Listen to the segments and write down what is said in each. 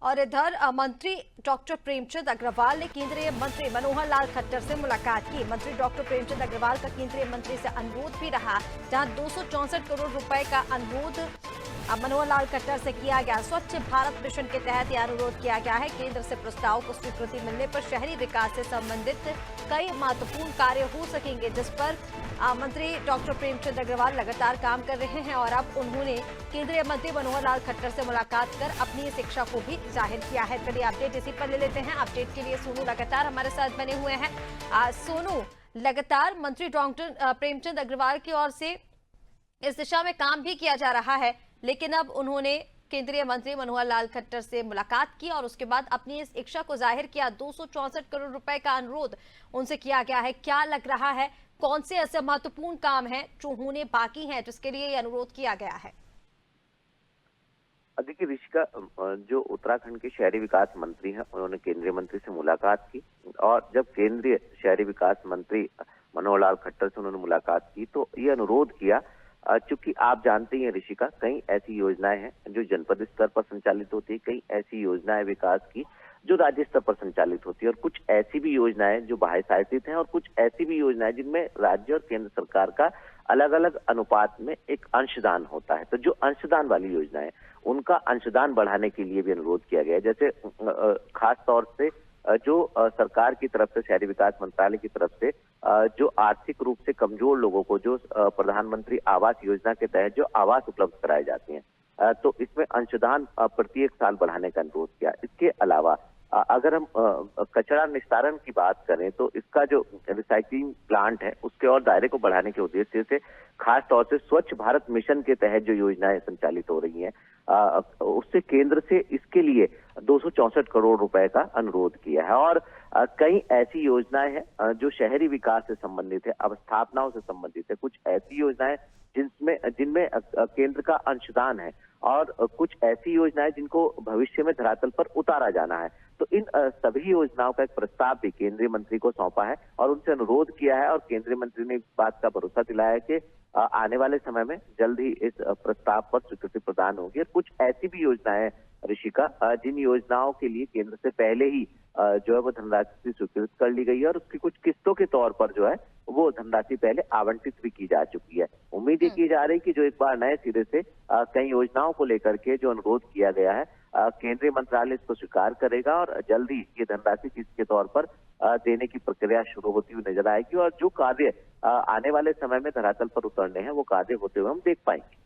और इधर मंत्री डॉक्टर प्रेमचंद अग्रवाल ने केंद्रीय मंत्री मनोहर लाल खट्टर से मुलाकात की। मंत्री डॉक्टर प्रेमचंद अग्रवाल का केंद्रीय मंत्री से अनुरोध भी रहा, जहां 264 करोड़ रुपए का अनुरोध मनोहर लाल खट्टर से किया गया। स्वच्छ भारत मिशन के तहत यह अनुरोध किया गया है। केंद्र से प्रस्ताव को स्वीकृति मिलने पर शहरी विकास से संबंधित कई महत्वपूर्ण कार्य हो सकेंगे, जिस पर मंत्री डॉक्टर प्रेमचंद अग्रवाल लगातार काम कर रहे हैं। और अब उन्होंने केंद्रीय मंत्री मनोहर लाल खट्टर से मुलाकात कर अपनी इस इच्छा को भी जाहिर किया है। चलिए अपडेट इसी पर ले लेते हैं। अपडेट के लिए सोनू लगातार हमारे साथ बने हुए हैं। सोनू, लगातार मंत्री डॉक्टर प्रेमचंद अग्रवाल की ओर से इस दिशा में काम भी किया जा रहा है, लेकिन अब उन्होंने केंद्रीय मंत्री मनोहर लाल खट्टर से मुलाकात की और उसके बाद अपनी इस इच्छा को जाहिर किया। 264 करोड़ रुपए का अनुरोध उनसे किया गया है। क्या लग रहा है, कौन से ऐसे महत्वपूर्ण काम हैं जो होने बाकी हैं जिसके लिए ये अनुरोध किया गया है? देखिए ऋषिका, जो उत्तराखंड के शहरी विकास मंत्री हैं, उन्होंने केंद्रीय मंत्री से मुलाकात की और जब केंद्रीय शहरी विकास मंत्री मनोहर लाल खट्टर से उन्होंने मुलाकात की तो ये अनुरोध किया। चूंकि आप जानते हैं ऋषिका, कई ऐसी योजनाएं हैं जो जनपद स्तर पर संचालित होती है, कई ऐसी योजनाएं विकास की जो राज्य स्तर पर संचालित होती है और कुछ ऐसी भी योजनाएं जो बाह्य शासित हैं और कुछ ऐसी भी योजनाएं जिनमें राज्य और केंद्र सरकार का अलग अलग अनुपात में एक अंशदान होता है। तो जो अंशदान वाली योजनाएं, उनका अंशदान बढ़ाने के लिए भी अनुरोध किया गया है। जैसे खास तौर से जो सरकार की तरफ से, शहरी विकास मंत्रालय की तरफ से जो आर्थिक रूप से कमजोर लोगों को जो प्रधानमंत्री आवास योजना के तहत जो आवास उपलब्ध कराए जाते हैं, तो इसमें अंशदान प्रत्येक साल बढ़ाने का अनुरोध किया। इसके अलावा अगर हम कचरा निस्तारण की बात करें तो इसका जो रिसाइकलिंग प्लांट है उसके और दायरे को बढ़ाने के उद्देश्य से खास तौर से स्वच्छ भारत मिशन के तहत जो योजनाएं संचालित हो रही हैं, उससे केंद्र से इसके लिए 264 करोड़ रुपए का अनुरोध किया है। और कई ऐसी योजनाएं हैं जो शहरी विकास से संबंधित है, अवस्थापनाओं से संबंधित है। कुछ ऐसी योजनाएं जिनमें केंद्र का अंशदान है और कुछ ऐसी योजनाएं जिनको भविष्य में धरातल पर उतारा जाना है। तो इन सभी योजनाओं का एक प्रस्ताव भी केंद्रीय मंत्री को सौंपा है और उनसे अनुरोध किया है और केंद्रीय मंत्री ने इस बात का भरोसा दिलाया है कि आने वाले समय में जल्द ही इस प्रस्ताव पर स्वीकृति प्रदान होगी। और कुछ ऐसी भी योजनाएं ऋषिका, जिन योजनाओं के लिए केंद्र से पहले ही जो है वो धनराशि स्वीकृत कर ली गई है और उसकी कुछ किस्तों के तौर पर जो है वो धनराशि पहले आवंटित भी की जा चुकी है। उम्मीद ये की जा रही कि जो एक बार नए सिरे से कई योजनाओं को लेकर के जो अनुरोध किया गया है, केंद्रीय मंत्रालय इसको स्वीकार करेगा और जल्द ही ये धनराशि किस्त के तौर पर देने की प्रक्रिया शुरू होती हुई नजर आएगी और जो कार्य आने वाले समय में धरातल पर उतरने हैं वो कार्य होते हुए हम देख पाएंगे।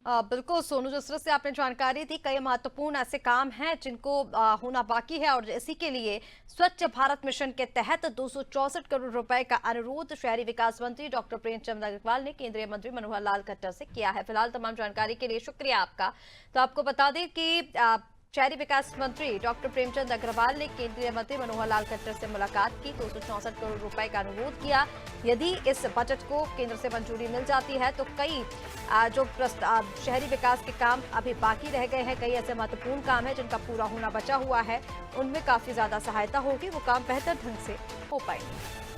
बिल्कुल सोनू, जिस तरह से आपने जानकारी दी, कई महत्वपूर्ण ऐसे काम हैं जिनको होना बाकी है और इसी के लिए स्वच्छ भारत मिशन के तहत 264 करोड़ रुपए का अनुरोध शहरी विकास मंत्री डॉक्टर प्रेमचंद अग्रवाल ने केंद्रीय मंत्री मनोहर लाल खट्टर से किया है। फिलहाल तमाम जानकारी के लिए शुक्रिया आपका। तो आपको बता दें कि शहरी विकास मंत्री डॉक्टर प्रेमचंद अग्रवाल ने केंद्रीय मंत्री मनोहर लाल खट्टर से मुलाकात की, 264 करोड़ रुपए का अनुरोध किया। यदि इस बजट को केंद्र से मंजूरी मिल जाती है तो कई जो शहरी विकास के काम अभी बाकी रह गए हैं, कई ऐसे महत्वपूर्ण काम हैं जिनका पूरा होना बचा हुआ है, उनमें काफी ज्यादा सहायता होगी, वो काम बेहतर ढंग से हो पाएंगे।